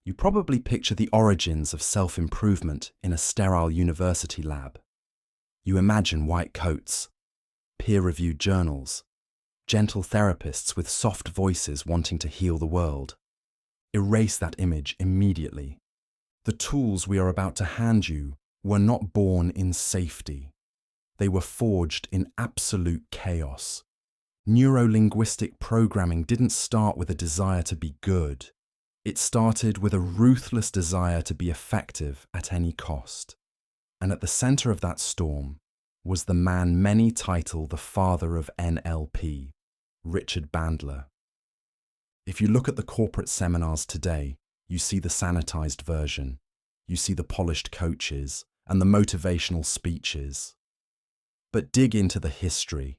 You probably picture the origins of self-improvement in a sterile university lab. You imagine white coats, peer-reviewed journals, gentle therapists with soft voices wanting to heal the world. Erase that image immediately. The tools we are about to hand you were not born in safety. They were forged in absolute chaos. Neuro-linguistic programming didn't start with a desire to be good. It started with a ruthless desire to be effective at any cost. And at the center of that storm was the man many title the father of NLP, Richard Bandler. If you look at the corporate seminars today, you see the sanitized version. You see the polished coaches and the motivational speeches. But dig into the history,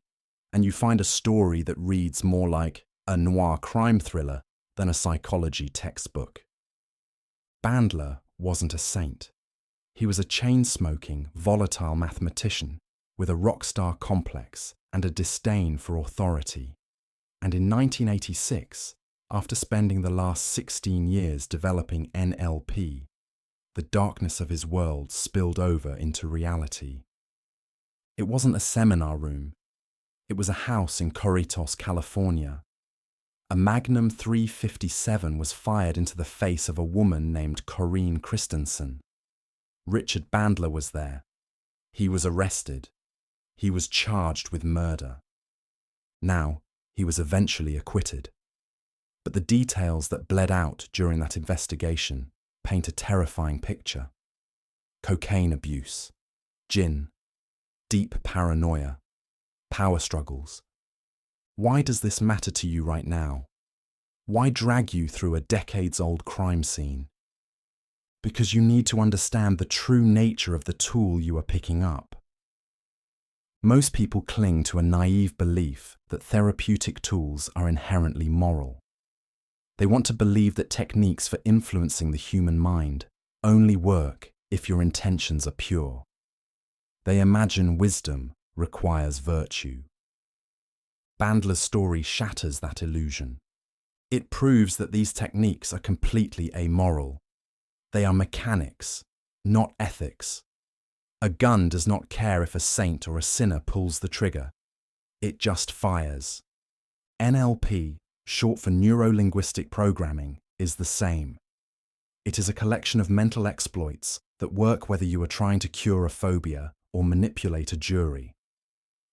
and you find a story that reads more like a noir crime thriller than a psychology textbook. Bandler wasn't a saint. He was a chain-smoking, volatile mathematician with a rock star complex and a disdain for authority. And in 1986, after spending the last 16 years developing NLP, the darkness of his world spilled over into reality. It wasn't a seminar room. It was a house in Corritos, California. A Magnum 357 was fired into the face of a woman named Corrine Christensen. Richard Bandler was there. He was arrested. He was charged with murder. Now, he was eventually acquitted. But the details that bled out during that investigation paint a terrifying picture. Cocaine abuse, gin, deep paranoia, power struggles. Why does this matter to you right now? Why drag you through a decades-old crime scene? Because you need to understand the true nature of the tool you are picking up. Most people cling to a naive belief that therapeutic tools are inherently moral. They want to believe that techniques for influencing the human mind only work if your intentions are pure. They imagine wisdom requires virtue. Bandler's story shatters that illusion. It proves that these techniques are completely amoral. They are mechanics, not ethics. A gun does not care if a saint or a sinner pulls the trigger. It just fires. NLP, short for Neuro-Linguistic Programming, is the same. It is a collection of mental exploits that work whether you are trying to cure a phobia or manipulate a jury.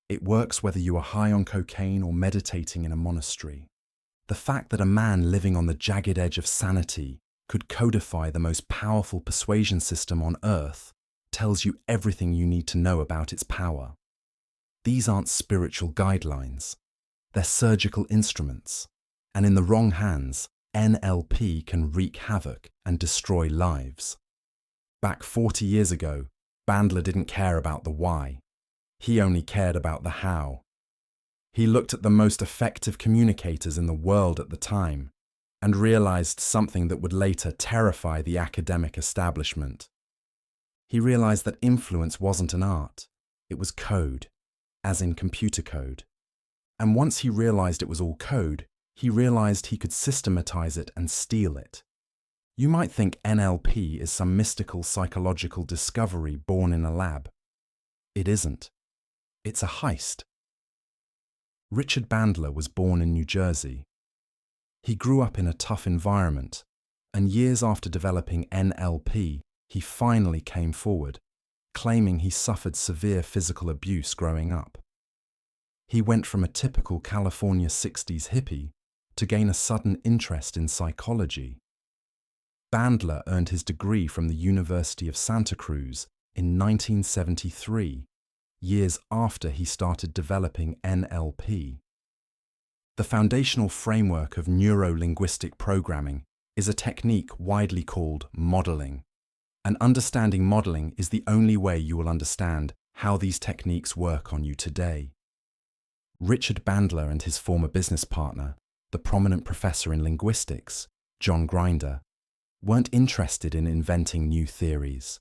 It works whether you are high on cocaine or meditating in a monastery. The fact that a man living on the jagged edge of sanity could codify the most powerful persuasion system on earth tells you everything you need to know about its power. These aren't spiritual guidelines. They're surgical instruments. And in the wrong hands, NLP can wreak havoc and destroy lives. Back 40 years ago, Bandler didn't care about the why. He only cared about the how. He looked at the most effective communicators in the world at the time and realized something that would later terrify the academic establishment. He realized that influence wasn't an art, it was code, as in computer code. And once he realized it was all code, he realized he could systematize it and steal it. You might think NLP is some mystical psychological discovery born in a lab. It isn't. It's a heist. Richard Bandler was born in New Jersey. He grew up in a tough environment, and years after developing NLP, he finally came forward, claiming he suffered severe physical abuse growing up. He went from a typical California 60s hippie to gain a sudden interest in psychology. Bandler earned his degree from the University of Santa Cruz in 1973, years after he started developing NLP. The foundational framework of neuro-linguistic programming is a technique widely called modeling. And understanding modeling is the only way you will understand how these techniques work on you today. Richard Bandler and his former business partner, the prominent professor in linguistics, John Grinder, weren't interested in inventing new theories.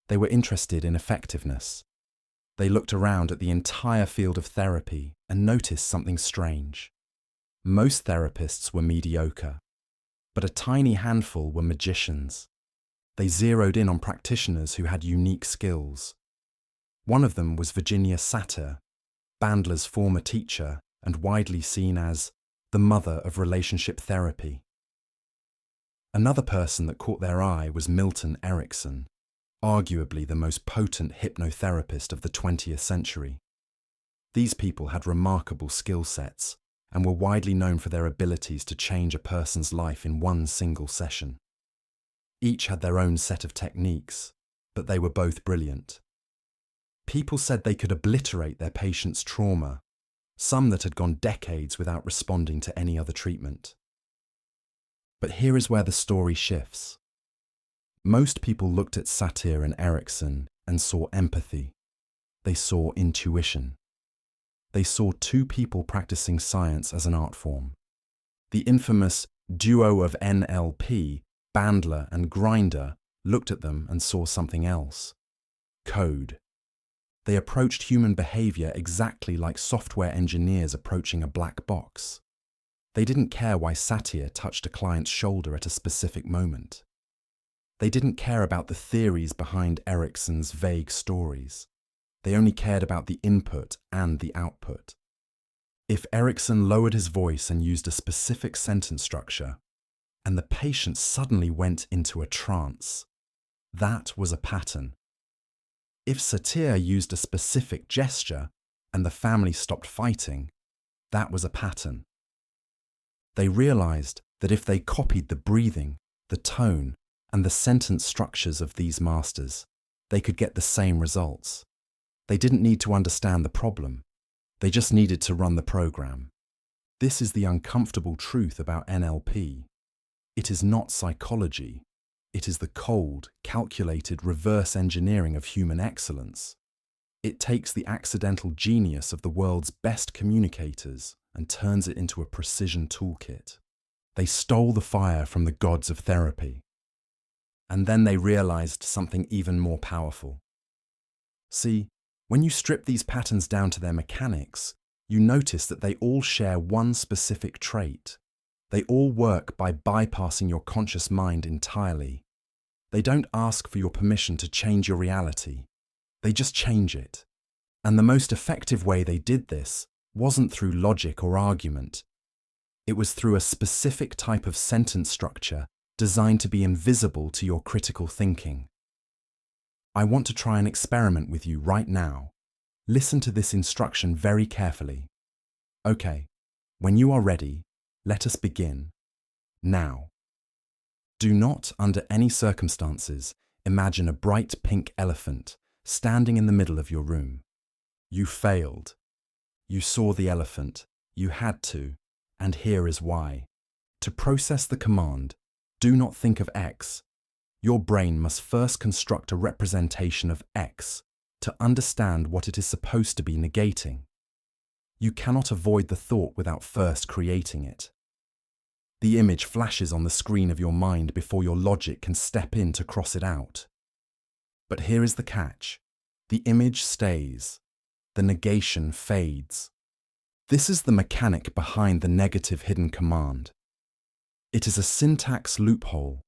They were interested in effectiveness. They looked around at the entire field of therapy and noticed something strange. Most therapists were mediocre. but a tiny handful were magicians. They zeroed in on practitioners who had unique skills. One of them was Virginia Satir, Bandler's former teacher and widely seen as the mother of relationship therapy. Another person that caught their eye was Milton Erickson, arguably the most potent hypnotherapist of the 20th century. These people had remarkable skill sets and were widely known for their abilities to change a person's life in one single session. Each had their own set of techniques, but they were both brilliant. People said they could obliterate their patients' trauma, some that had gone decades without responding to any other treatment. But here is where the story shifts. Most people looked at Satir and Erickson and saw empathy. They saw intuition. They saw two people practicing science as an art form. The infamous duo of NLP, Bandler and Grinder, looked at them and saw something else: code. They approached human behavior exactly like software engineers approaching a black box. They didn't care why Satir touched a client's shoulder at a specific moment. They didn't care about the theories behind Erickson's vague stories. They only cared about the input and the output. If Erickson lowered his voice and used a specific sentence structure, and the patient suddenly went into a trance, that was a pattern. If Satir used a specific gesture and the family stopped fighting, that was a pattern. They realized that if they copied the breathing, the tone, and the sentence structures of these masters, they could get the same results. They didn't need to understand the problem. They just needed to run the program. This is the uncomfortable truth about NLP. It is not psychology. It is the cold, calculated reverse engineering of human excellence. It takes the accidental genius of the world's best communicators and turns it into a precision toolkit. They stole the fire from the gods of therapy. And then they realized something even more powerful. See, when you strip these patterns down to their mechanics, you notice that they all share one specific trait. They all work by bypassing your conscious mind entirely. They don't ask for your permission to change your reality. They just change it. And the most effective way they did this wasn't through logic or argument. It was through a specific type of sentence structure designed to be invisible to your critical thinking. I want to try an experiment with you right now. Listen to this instruction very carefully. Okay, when you are ready, let us begin. Now. Do not, under any circumstances, imagine a bright pink elephant standing in the middle of your room. You failed. You saw the elephant. You had to. And here is why. To process the command, do not think of X. Your brain must first construct a representation of X to understand what it is supposed to be negating. You cannot avoid the thought without first creating it. The image flashes on the screen of your mind before your logic can step in to cross it out. But here is the catch. The image stays. The negation fades. This is the mechanic behind the negative hidden command. It is a syntax loophole,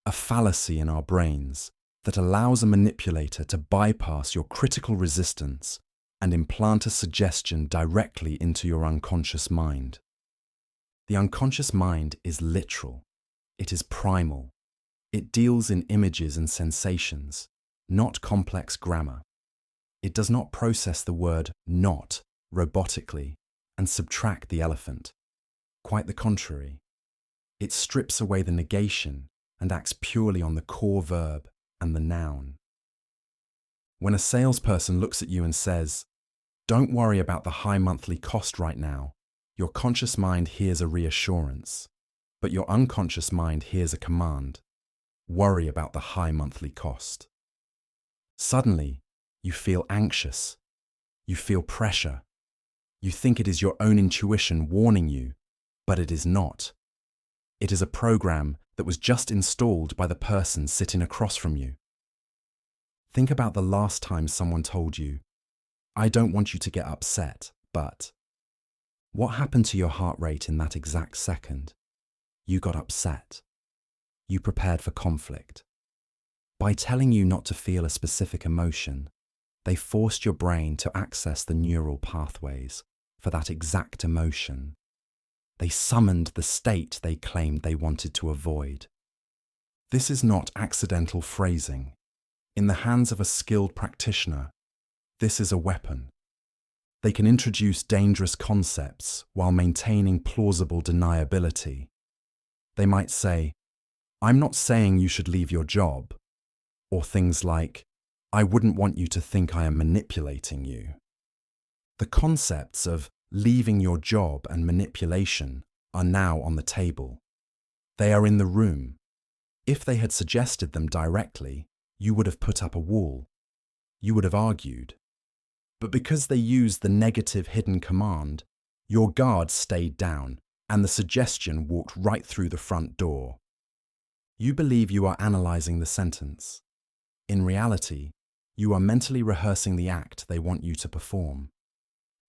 a fallacy in our brains that allows a manipulator to bypass your critical resistance and implant a suggestion directly into your unconscious mind. The unconscious mind is literal. It is primal. It deals in images and sensations, not complex grammar. It does not process the word not robotically and subtract the elephant. Quite the contrary. It strips away the negation and acts purely on the core verb and the noun. When a salesperson looks at you and says, "Don't worry about the high monthly cost right now," your conscious mind hears a reassurance, but your unconscious mind hears a command. Worry about the high monthly cost. Suddenly, you feel anxious. You feel pressure. You think it is your own intuition warning you, but it is not. It is a program that was just installed by the person sitting across from you. Think about the last time someone told you, "I don't want you to get upset, but..." What happened to your heart rate in that exact second? You got upset. you prepared for conflict. By telling you not to feel a specific emotion, they forced your brain to access the neural pathways for that exact emotion. They summoned the state they claimed they wanted to avoid. This is not accidental phrasing. In the hands of a skilled practitioner, this is a weapon. They can introduce dangerous concepts while maintaining plausible deniability. They might say, "I'm not saying you should leave your job," or things like, "I wouldn't want you to think I am manipulating you." The concepts of leaving your job and manipulation are now on the table. They are in the room. If they had suggested them directly, you would have put up a wall. You would have argued. But because they used the negative hidden command, your guard stayed down and the suggestion walked right through the front door. You believe you are analysing the sentence. In reality, you are mentally rehearsing the act they want you to perform.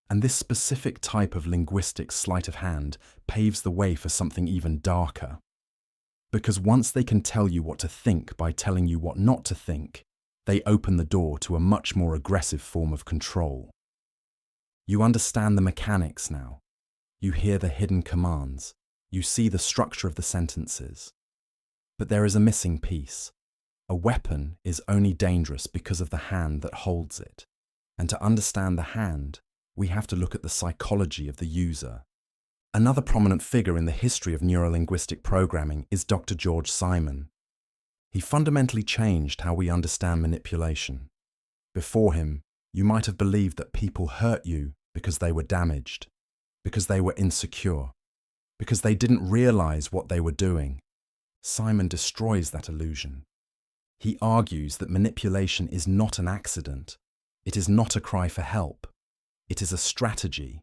And this specific type of linguistic sleight of hand paves the way for something even darker. Because once they can tell you what to think by telling you what not to think, they open the door to a much more aggressive form of control. You understand the mechanics now. You hear the hidden commands. You see the structure of the sentences. But there is a missing piece. A weapon is only dangerous because of the hand that holds it. And to understand the hand, we have to look at the psychology of the user. Another prominent figure in the history of neuro-linguistic programming is Dr. George Simon. He fundamentally changed how we understand manipulation. Before him, you might have believed that people hurt you because they were damaged, because they were insecure, because they didn't realize what they were doing. Simon destroys that illusion. He argues that manipulation is not an accident. It is not a cry for help. It is a strategy.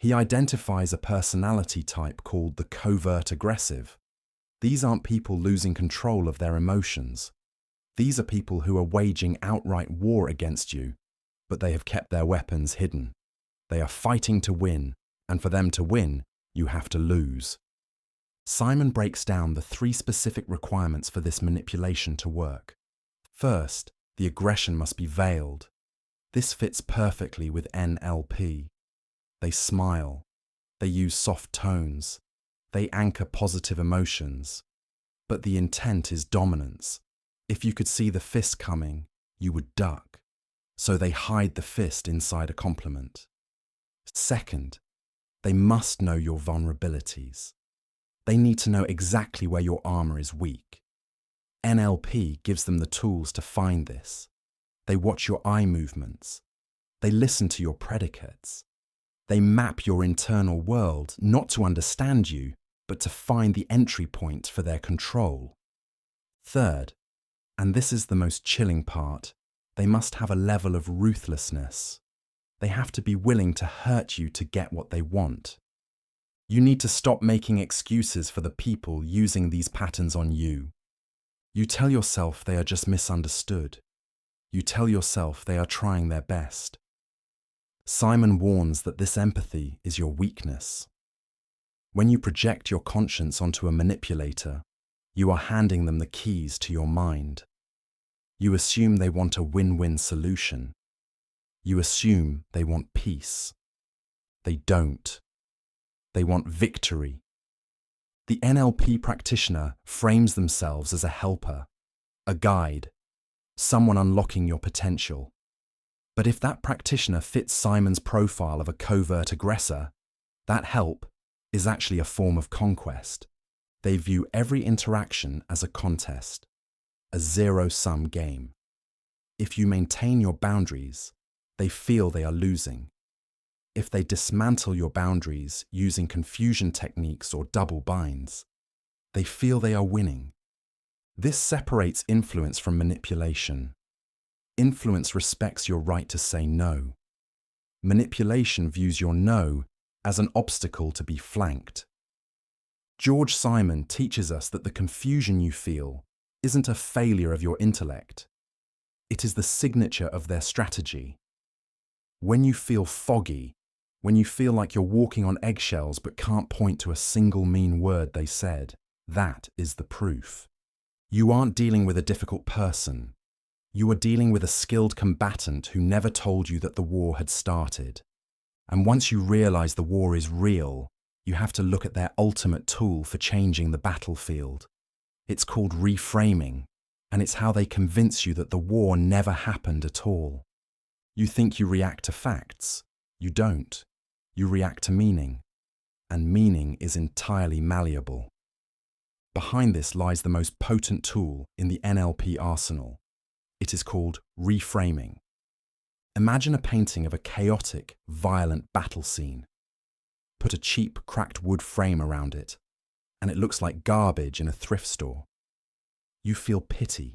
He identifies a personality type called the covert aggressive. These aren't people losing control of their emotions. These are people who are waging outright war against you, but they have kept their weapons hidden. They are fighting to win, and for them to win, you have to lose. Simon breaks down the 3 specific requirements for this manipulation to work. First, the aggression must be veiled. This fits perfectly with NLP. They smile. They use soft tones. They anchor positive emotions. But the intent is dominance. If you could see the fist coming, you would duck. So they hide the fist inside a compliment. Second, they must know your vulnerabilities. They need to know exactly where your armor is weak. NLP gives them the tools to find this. They watch your eye movements. They listen to your predicates. They map your internal world, not to understand you, but to find the entry point for their control. Third, and this is the most chilling part, they must have a level of ruthlessness. They have to be willing to hurt you to get what they want. You need to stop making excuses for the people using these patterns on you. You tell yourself they are just misunderstood. You tell yourself they are trying their best. Simon warns that this empathy is your weakness. When you project your conscience onto a manipulator, you are handing them the keys to your mind. You assume they want a win-win solution. You assume they want peace. They don't. They want victory. The NLP practitioner frames themselves as a helper, a guide, someone unlocking your potential. But if that practitioner fits Simon's profile of a covert aggressor, that help is actually a form of conquest. They view every interaction as a contest, a zero-sum game. If you maintain your boundaries, they feel they are losing. If they dismantle your boundaries using confusion techniques or double binds, they feel they are winning. This separates influence from manipulation. Influence respects your right to say no. Manipulation views your no as an obstacle to be flanked. George Simon teaches us that the confusion you feel isn't a failure of your intellect. It is the signature of their strategy. When you feel foggy, when you feel like you're walking on eggshells but can't point to a single mean word they said, that is the proof. You aren't dealing with a difficult person. You are dealing with a skilled combatant who never told you that the war had started. And once you realize the war is real, you have to look at their ultimate tool for changing the battlefield. It's called reframing, and it's how they convince you that the war never happened at all. You think you react to facts. You don't. You react to meaning. And meaning is entirely malleable. Behind this lies the most potent tool in the NLP arsenal. It is called reframing. Imagine a painting of a chaotic, violent battle scene. Put a cheap, cracked wood frame around it, and it looks like garbage in a thrift store. You feel pity.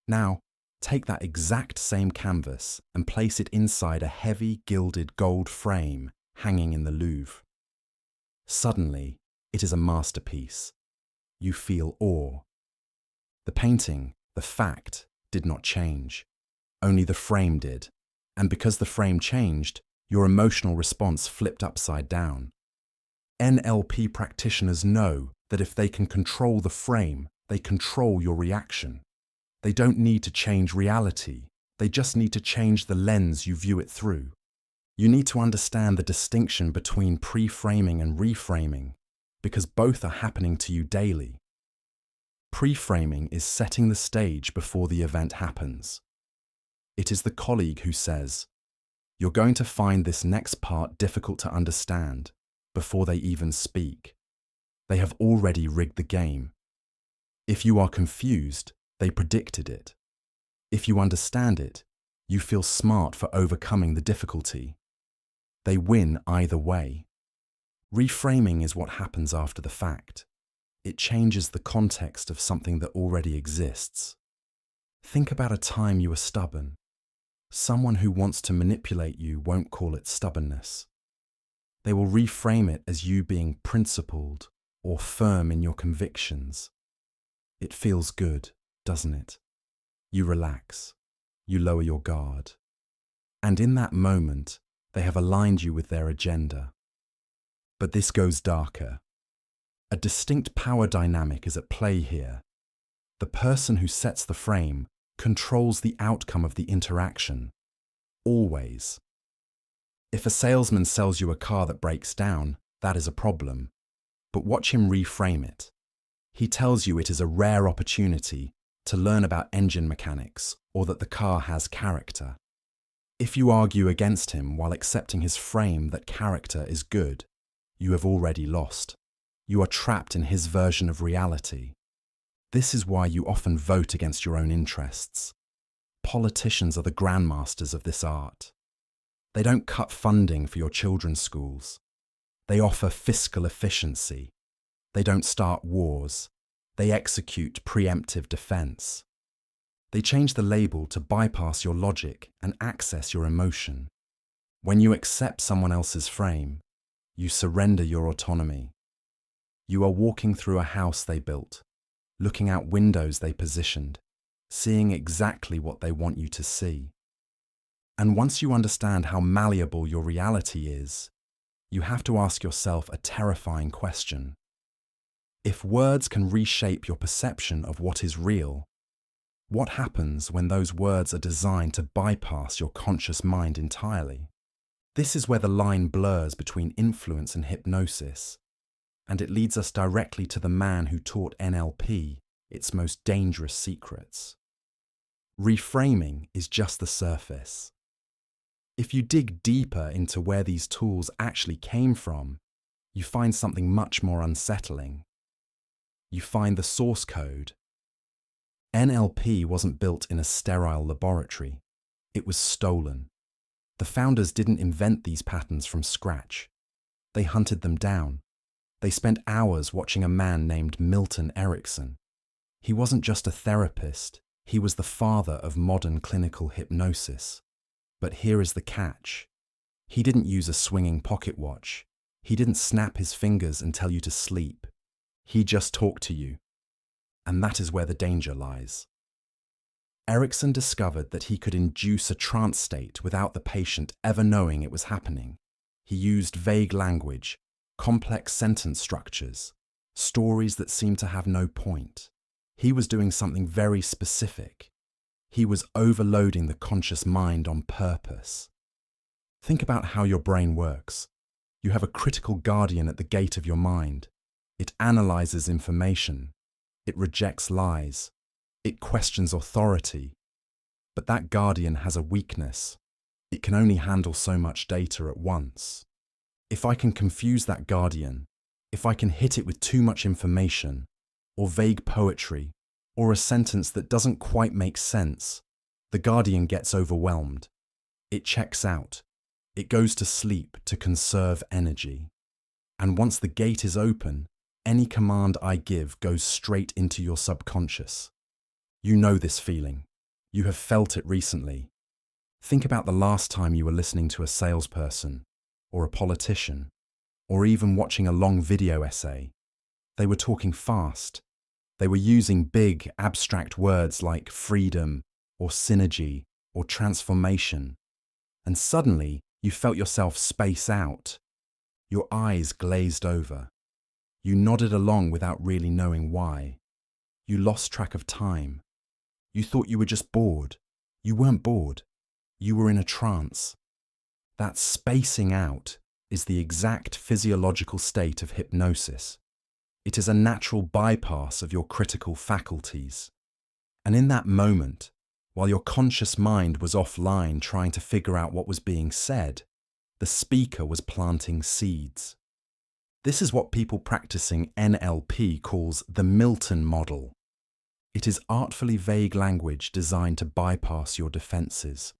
Now, take that exact same canvas and place it inside a heavy, gilded gold frame hanging in the Louvre. Suddenly, it is a masterpiece. You feel awe. The painting, the fact, did not change. Only the frame did. And because the frame changed, your emotional response flipped upside down. NLP practitioners know that if they can control the frame, they control your reaction. They don't need to change reality. They just need to change the lens you view it through. You need to understand the distinction between pre-framing and reframing, because both are happening to you daily. Pre-framing is setting the stage before the event happens. It is the colleague who says, "You're going to find this next part difficult to understand," before they even speak. They have already rigged the game. If you are confused, they predicted it. If you understand it, you feel smart for overcoming the difficulty. They win either way. Reframing is what happens after the fact. It changes the context of something that already exists. Think about a time you were stubborn. Someone who wants to manipulate you won't call it stubbornness. They will reframe it as you being principled or firm in your convictions. It feels good, doesn't it? You relax. You lower your guard. And in that moment, they have aligned you with their agenda. But this goes darker. A distinct power dynamic is at play here. The person who sets the frame controls the outcome of the interaction. Always. If a salesman sells you a car that breaks down, that is a problem. But watch him reframe it. He tells you it is a rare opportunity to learn about engine mechanics or that the car has character. If you argue against him while accepting his frame that character is good, you have already lost. You are trapped in his version of reality. This is why you often vote against your own interests. Politicians are the grandmasters of this art. They don't cut funding for your children's schools. They offer fiscal efficiency. They don't start wars. They execute preemptive defense. They change the label to bypass your logic and access your emotion. When you accept someone else's frame, you surrender your autonomy. You are walking through a house they built, looking out windows they positioned, seeing exactly what they want you to see. And once you understand how malleable your reality is, you have to ask yourself a terrifying question. If words can reshape your perception of what is real, what happens when those words are designed to bypass your conscious mind entirely? This is where the line blurs between influence and hypnosis, and it leads us directly to the man who taught NLP its most dangerous secrets. Reframing is just the surface. If you dig deeper into where these tools actually came from, you find something much more unsettling. You find the source code. NLP wasn't built in a sterile laboratory. It was stolen. The founders didn't invent these patterns from scratch. They hunted them down. They spent hours watching a man named Milton Erickson. He wasn't just a therapist, he was the father of modern clinical hypnosis. But here is the catch. He didn't use a swinging pocket watch. He didn't snap his fingers and tell you to sleep. He just talked to you. And that is where the danger lies. Erickson discovered that he could induce a trance state without the patient ever knowing it was happening. He used vague language, complex sentence structures, stories that seemed to have no point. He was doing something very specific. He was overloading the conscious mind on purpose. Think about how your brain works. You have a critical guardian at the gate of your mind. It analyzes information. It rejects lies. It questions authority. But that guardian has a weakness. It can only handle so much data at once. If I can confuse that guardian, if I can hit it with too much information, or vague poetry, or a sentence that doesn't quite make sense, the guardian gets overwhelmed. It checks out. It goes to sleep to conserve energy. And once the gate is open, any command I give goes straight into your subconscious. You know this feeling. You have felt it recently. Think about the last time you were listening to a salesperson, or a politician, or even watching a long video essay. They were talking fast. They were using big, abstract words like freedom, or synergy, or transformation. And suddenly, you felt yourself space out. Your eyes glazed over. You nodded along without really knowing why. You lost track of time. You thought you were just bored. You weren't bored. You were in a trance. That spacing out is the exact physiological state of hypnosis. It is a natural bypass of your critical faculties. And in that moment, while your conscious mind was offline trying to figure out what was being said, the speaker was planting seeds. This is what people practicing NLP calls the Milton Model. It is artfully vague language designed to bypass your defenses.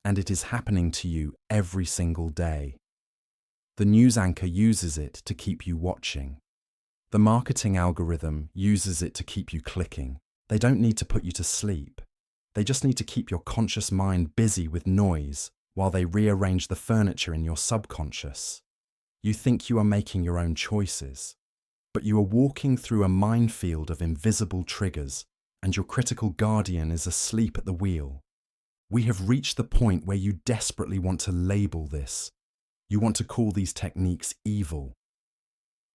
And it is happening to you every single day. The news anchor uses it to keep you watching. The marketing algorithm uses it to keep you clicking. They don't need to put you to sleep. They just need to keep your conscious mind busy with noise while they rearrange the furniture in your subconscious. You think you are making your own choices, but you are walking through a minefield of invisible triggers, and your critical guardian is asleep at the wheel. We have reached the point where you desperately want to label this. You want to call these techniques evil.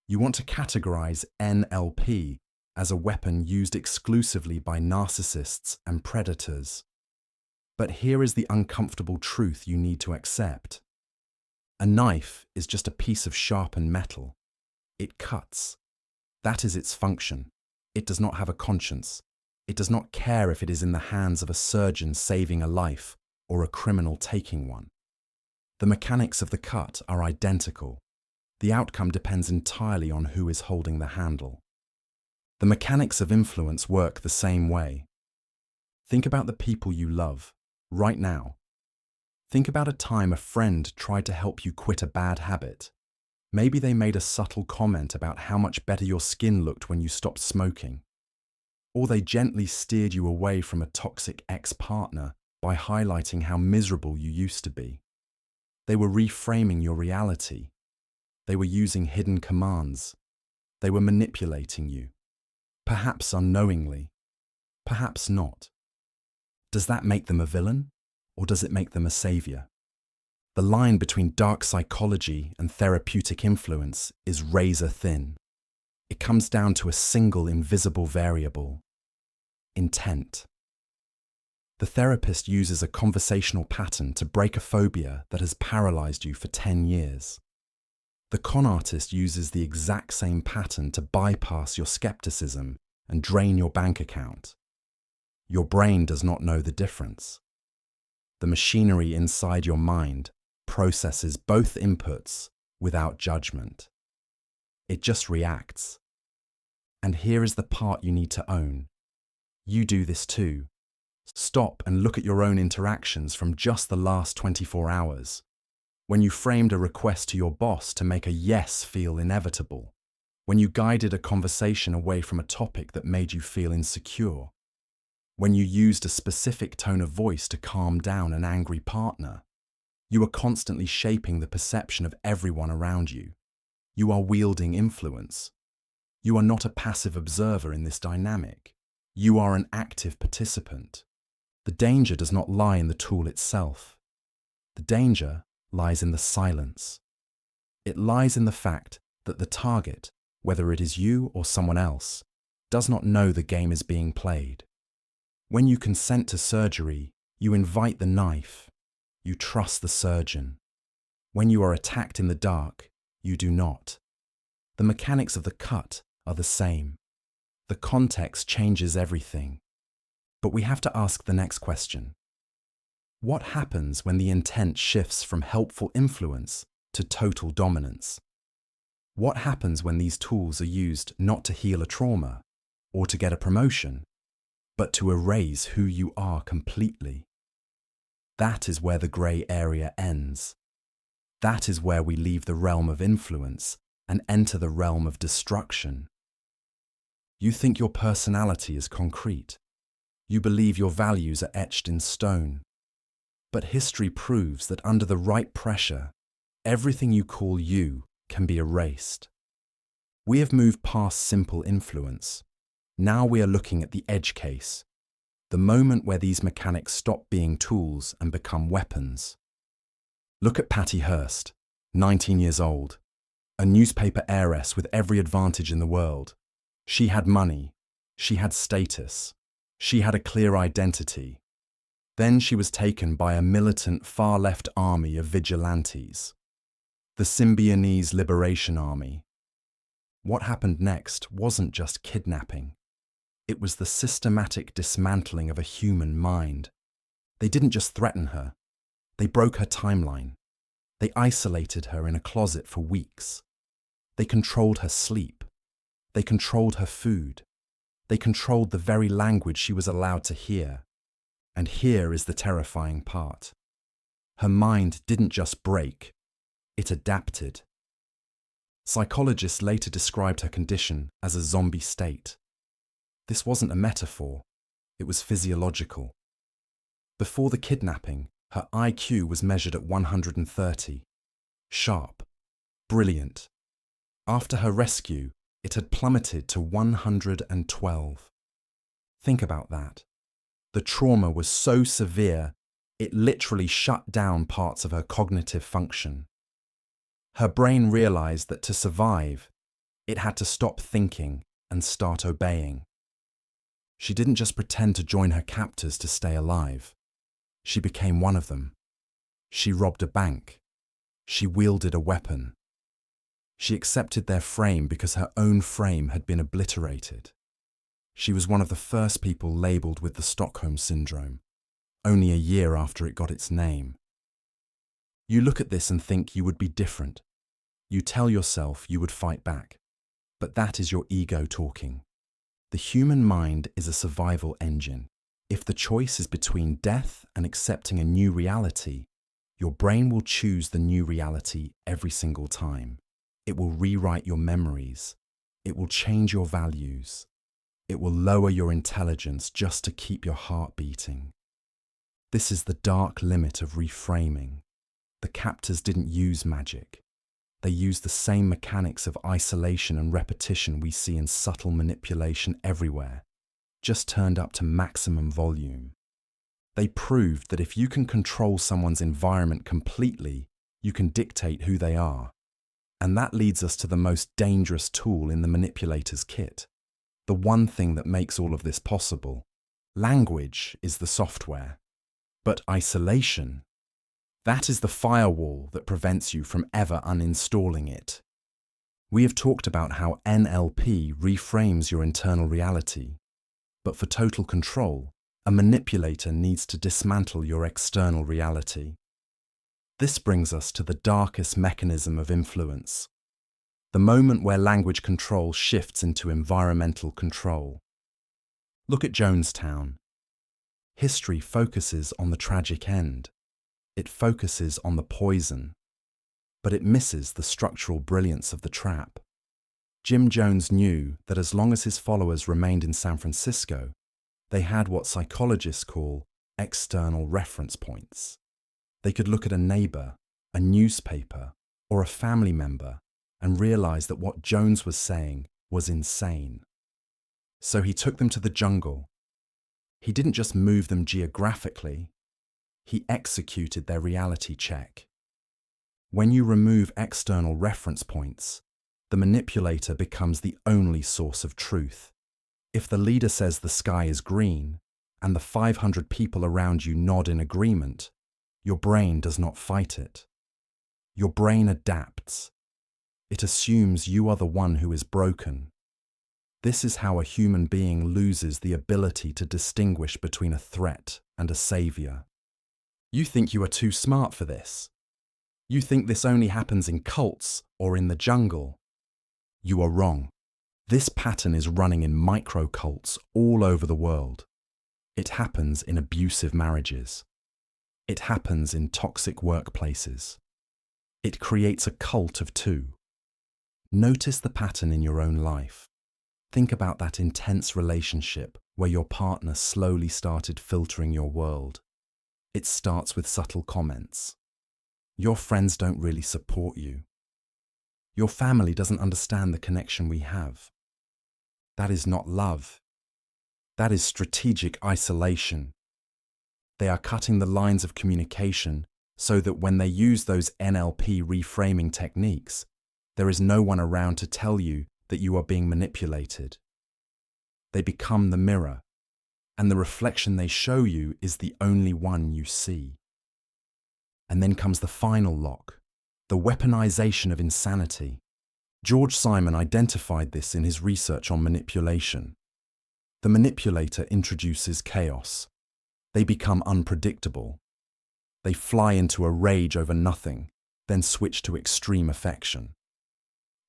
You want to categorize NLP as a weapon used exclusively by narcissists and predators. But here is the uncomfortable truth you need to accept. A knife is just a piece of sharpened metal. It cuts. That is its function. It does not have a conscience. It does not care if it is in the hands of a surgeon saving a life or a criminal taking one. The mechanics of the cut are identical. The outcome depends entirely on who is holding the handle. The mechanics of influence work the same way. Think about the people you love, right now. Think about a time a friend tried to help you quit a bad habit. Maybe they made a subtle comment about how much better your skin looked when you stopped smoking. Or they gently steered you away from a toxic ex-partner by highlighting how miserable you used to be. They were reframing your reality. They were using hidden commands. They were manipulating you. Perhaps unknowingly. Perhaps not. Does that make them a villain, or does it make them a savior? The line between dark psychology and therapeutic influence is razor thin. It comes down to a single invisible variable: intent. The therapist uses a conversational pattern to break a phobia that has paralyzed you for 10 years. The con artist uses the exact same pattern to bypass your skepticism and drain your bank account. Your brain does not know the difference. The machinery inside your mind processes both inputs without judgment. It just reacts. And here is the part you need to own. You do this too. Stop and look at your own interactions from just the last 24 hours. When you framed a request to your boss to make a yes feel inevitable. When you guided a conversation away from a topic that made you feel insecure. When you used a specific tone of voice to calm down an angry partner. You are constantly shaping the perception of everyone around you. You are wielding influence. You are not a passive observer in this dynamic. You are an active participant. The danger does not lie in the tool itself. The danger lies in the silence. It lies in the fact that the target, whether it is you or someone else, does not know the game is being played. When you consent to surgery, you invite the knife. You trust the surgeon. When you are attacked in the dark, you do not. The mechanics of the cut are the same. The context changes everything. But we have to ask the next question. What happens when the intent shifts from helpful influence to total dominance? What happens when these tools are used not to heal a trauma or to get a promotion, but to erase who you are completely? That is where the grey area ends. That is where we leave the realm of influence and enter the realm of destruction. You think your personality is concrete. You believe your values are etched in stone. But history proves that under the right pressure, everything you call you can be erased. We have moved past simple influence. Now we are looking at the edge case, the moment where these mechanics stop being tools and become weapons. Look at Patty Hearst, 19 years old, a newspaper heiress with every advantage in the world. She had money, she had status, she had a clear identity. Then she was taken by a militant far-left army of vigilantes, the Symbionese Liberation Army. What happened next wasn't just kidnapping. It was the systematic dismantling of a human mind. They didn't just threaten her. They broke her timeline. They isolated her in a closet for weeks. They controlled her sleep. They controlled her food. They controlled the very language she was allowed to hear. And here is the terrifying part. Her mind didn't just break, it adapted. Psychologists later described her condition as a zombie state. This wasn't a metaphor, it was physiological. Before the kidnapping, her IQ was measured at 130. Sharp, brilliant. After her rescue, it had plummeted to 112. Think about that. The trauma was so severe, it literally shut down parts of her cognitive function. Her brain realized that to survive, it had to stop thinking and start obeying. She didn't just pretend to join her captors to stay alive. She became one of them. She robbed a bank. She wielded a weapon. She accepted their frame because her own frame had been obliterated. She was one of the first people labelled with the Stockholm Syndrome, only a year after it got its name. You look at this and think you would be different. You tell yourself you would fight back. But that is your ego talking. The human mind is a survival engine. If the choice is between death and accepting a new reality, your brain will choose the new reality every single time. It will rewrite your memories. It will change your values. It will lower your intelligence just to keep your heart beating. This is the dark limit of reframing. The captors didn't use magic. They used the same mechanics of isolation and repetition we see in subtle manipulation everywhere, just turned up to maximum volume. They proved that if you can control someone's environment completely, you can dictate who they are. And that leads us to the most dangerous tool in the manipulator's kit. The one thing that makes all of this possible. Language is the software. But isolation, that is the firewall that prevents you from ever uninstalling it. We have talked about how NLP reframes your internal reality. But for total control, a manipulator needs to dismantle your external reality. This brings us to the darkest mechanism of influence. The moment where language control shifts into environmental control. Look at Jonestown. History focuses on the tragic end. It focuses on the poison. But it misses the structural brilliance of the trap. Jim Jones knew that as long as his followers remained in San Francisco, they had what psychologists call external reference points. They could look at a neighbor, a newspaper, or a family member and realize that what Jones was saying was insane. So he took them to the jungle. He didn't just move them geographically, he executed their reality check. When you remove external reference points, the manipulator becomes the only source of truth. If the leader says the sky is green, and the 500 people around you nod in agreement, your brain does not fight it. Your brain adapts. It assumes you are the one who is broken. This is how a human being loses the ability to distinguish between a threat and a savior. You think you are too smart for this. You think this only happens in cults or in the jungle. You are wrong. This pattern is running in micro-cults all over the world. It happens in abusive marriages. It happens in toxic workplaces. It creates a cult of two. Notice the pattern in your own life. Think about that intense relationship where your partner slowly started filtering your world. It starts with subtle comments. Your friends don't really support you. Your family doesn't understand the connection we have. That is not love. That is strategic isolation. They are cutting the lines of communication so that when they use those NLP reframing techniques, there is no one around to tell you that you are being manipulated. They become the mirror, and the reflection they show you is the only one you see. And then comes the final lock, the weaponization of insanity. George Simon identified this in his research on manipulation. The manipulator introduces chaos. They become unpredictable. They fly into a rage over nothing, then switch to extreme affection.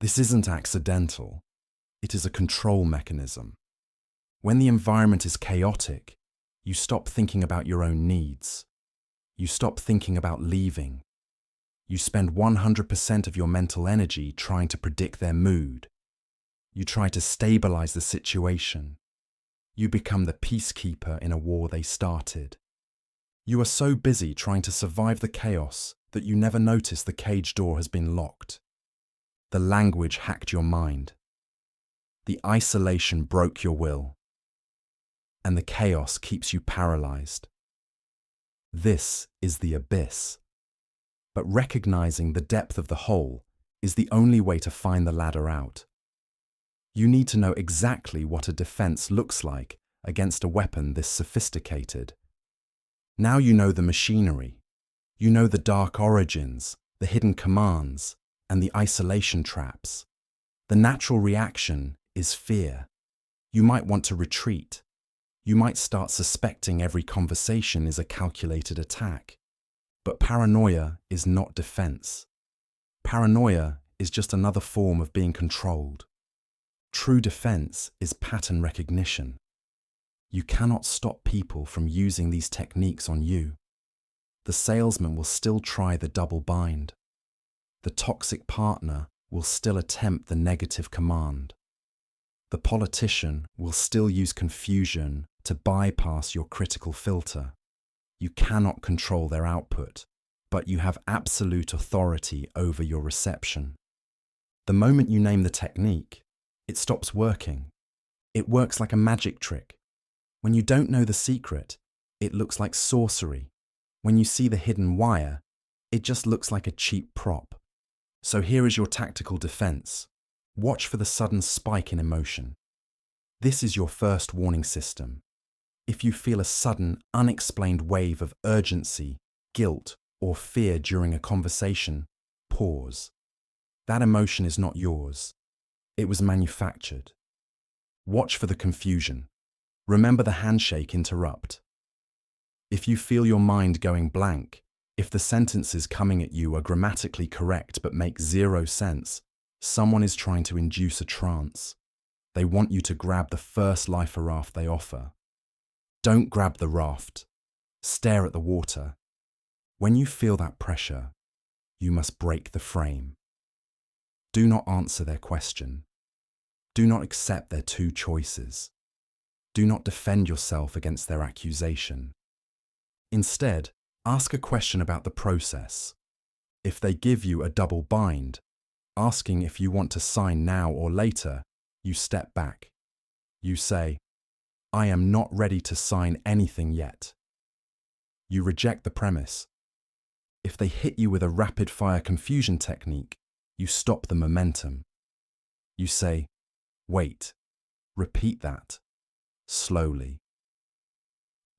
This isn't accidental. It is a control mechanism. When the environment is chaotic, you stop thinking about your own needs. You stop thinking about leaving. You spend 100% of your mental energy trying to predict their mood. You try to stabilize the situation. You become the peacekeeper in a war they started. You are so busy trying to survive the chaos that you never notice the cage door has been locked. The language hacked your mind. The isolation broke your will. And the chaos keeps you paralyzed. This is the abyss. But recognizing the depth of the hole is the only way to find the ladder out. You need to know exactly what a defense looks like against a weapon this sophisticated. Now you know the machinery. You know the dark origins, the hidden commands, and the isolation traps. The natural reaction is fear. You might want to retreat. You might start suspecting every conversation is a calculated attack. But paranoia is not defense. Paranoia is just another form of being controlled. True defense is pattern recognition. You cannot stop people from using these techniques on you. The salesman will still try the double bind. The toxic partner will still attempt the negative command. The politician will still use confusion to bypass your critical filter. You cannot control their output, but you have absolute authority over your reception. The moment you name the technique, it stops working. It works like a magic trick. When you don't know the secret, it looks like sorcery. When you see the hidden wire, it just looks like a cheap prop. So here is your tactical defense. Watch for the sudden spike in emotion. This is your first warning system. If you feel a sudden, unexplained wave of urgency, guilt, or fear during a conversation, pause. That emotion is not yours. It was manufactured. Watch for the confusion. Remember the handshake interrupt. If you feel your mind going blank, if the sentences coming at you are grammatically correct but make zero sense, someone is trying to induce a trance. They want you to grab the first lifer raft they offer. Don't grab the raft. Stare at the water. When you feel that pressure, you must break the frame. Do not answer their question. Do not accept their two choices. Do not defend yourself against their accusation. Instead, ask a question about the process. If they give you a double bind, asking if you want to sign now or later, you step back. You say, "I am not ready to sign anything yet." You reject the premise. If they hit you with a rapid-fire confusion technique, you stop the momentum. You say, "Wait, repeat that." slowly.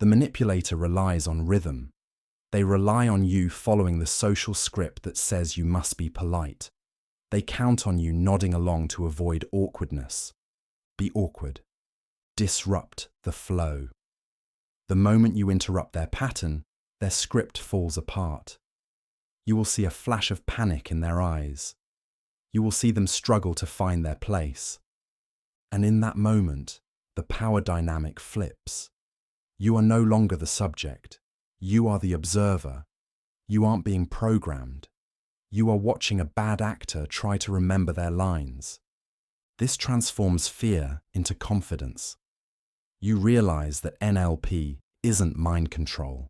The manipulator relies on rhythm. They rely on you following the social script that says you must be polite. They count on you nodding along to avoid awkwardness. Be awkward. Disrupt the flow. The moment you interrupt their pattern, their script falls apart. You will see a flash of panic in their eyes. You will see them struggle to find their place. And in that moment, the power dynamic flips. You are no longer the subject. You are the observer. You aren't being programmed. You are watching a bad actor try to remember their lines. This transforms fear into confidence. You realize that NLP isn't mind control.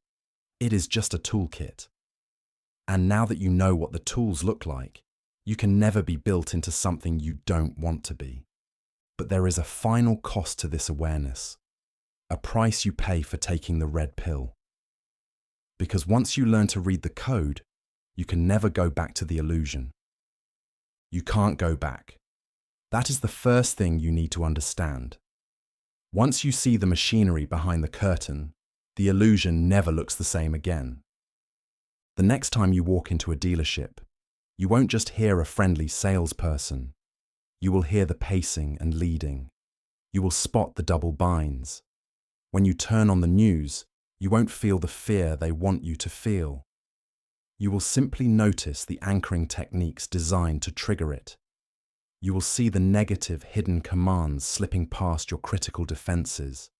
It is just a toolkit. And now that you know what the tools look like, you can never be built into something you don't want to be. But there is a final cost to this awareness, a price you pay for taking the red pill. Because once you learn to read the code, you can never go back to the illusion. You can't go back. That is the first thing you need to understand. Once you see the machinery behind the curtain, the illusion never looks the same again. The next time you walk into a dealership, you won't just hear a friendly salesperson. You will hear the pacing and leading. You will spot the double binds. When you turn on the news, you won't feel the fear they want you to feel. You will simply notice the anchoring techniques designed to trigger it. You will see the negative hidden commands slipping past your critical defenses.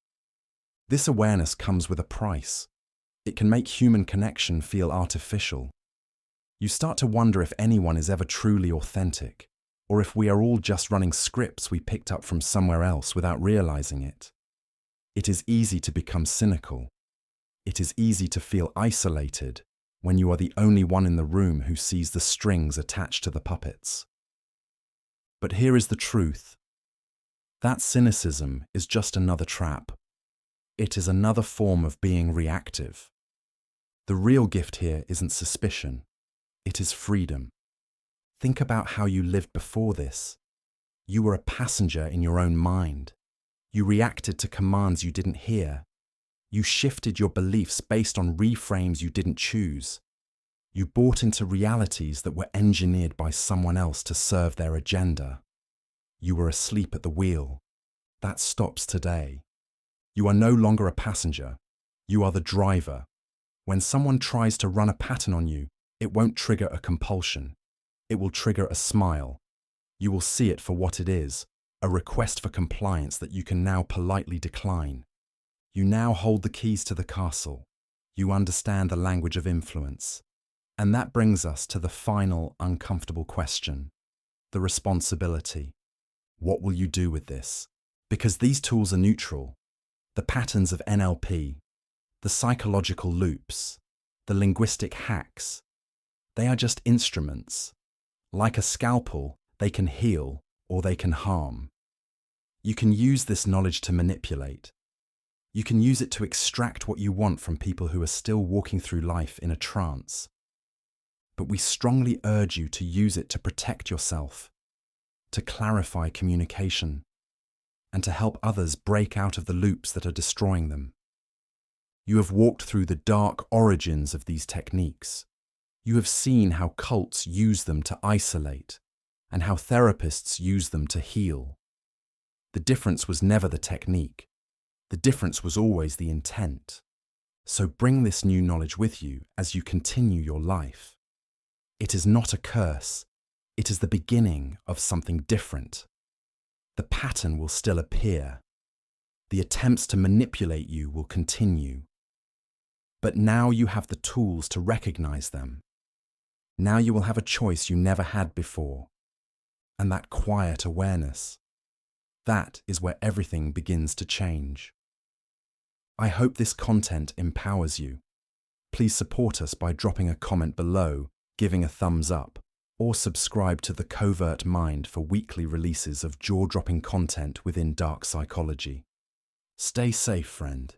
This awareness comes with a price. It can make human connection feel artificial. You start to wonder if anyone is ever truly authentic, or if we are all just running scripts we picked up from somewhere else without realizing it. It is easy to become cynical. It is easy to feel isolated when you are the only one in the room who sees the strings attached to the puppets. But here is the truth. That cynicism is just another trap. It is another form of being reactive. The real gift here isn't suspicion. It is freedom. Think about how you lived before this. You were a passenger in your own mind. You reacted to commands you didn't hear. You shifted your beliefs based on reframes you didn't choose. You bought into realities that were engineered by someone else to serve their agenda. You were asleep at the wheel. That stops today. You are no longer a passenger. You are the driver. When someone tries to run a pattern on you, it won't trigger a compulsion. It will trigger a smile. You will see it for what it is, a request for compliance that you can now politely decline. You now hold the keys to the castle. You understand the language of influence. And that brings us to the final uncomfortable question, the responsibility. What will you do with this? Because these tools are neutral. The patterns of NLP, the psychological loops, the linguistic hacks, they are just instruments. Like a scalpel, they can heal or they can harm. You can use this knowledge to manipulate. You can use it to extract what you want from people who are still walking through life in a trance. But we strongly urge you to use it to protect yourself, to clarify communication, and to help others break out of the loops that are destroying them. You have walked through the dark origins of these techniques. You have seen how cults use them to isolate, and how therapists use them to heal. The difference was never the technique. The difference was always the intent. So bring this new knowledge with you as you continue your life. It is not a curse. It is the beginning of something different. The pattern will still appear. The attempts to manipulate you will continue. But now you have the tools to recognize them. Now you will have a choice you never had before. And that quiet awareness, that is where everything begins to change. I hope this content empowers you. Please support us by dropping a comment below, giving a thumbs up, or subscribe to the Covert Mind for weekly releases of jaw-dropping content within dark psychology. Stay safe, friend.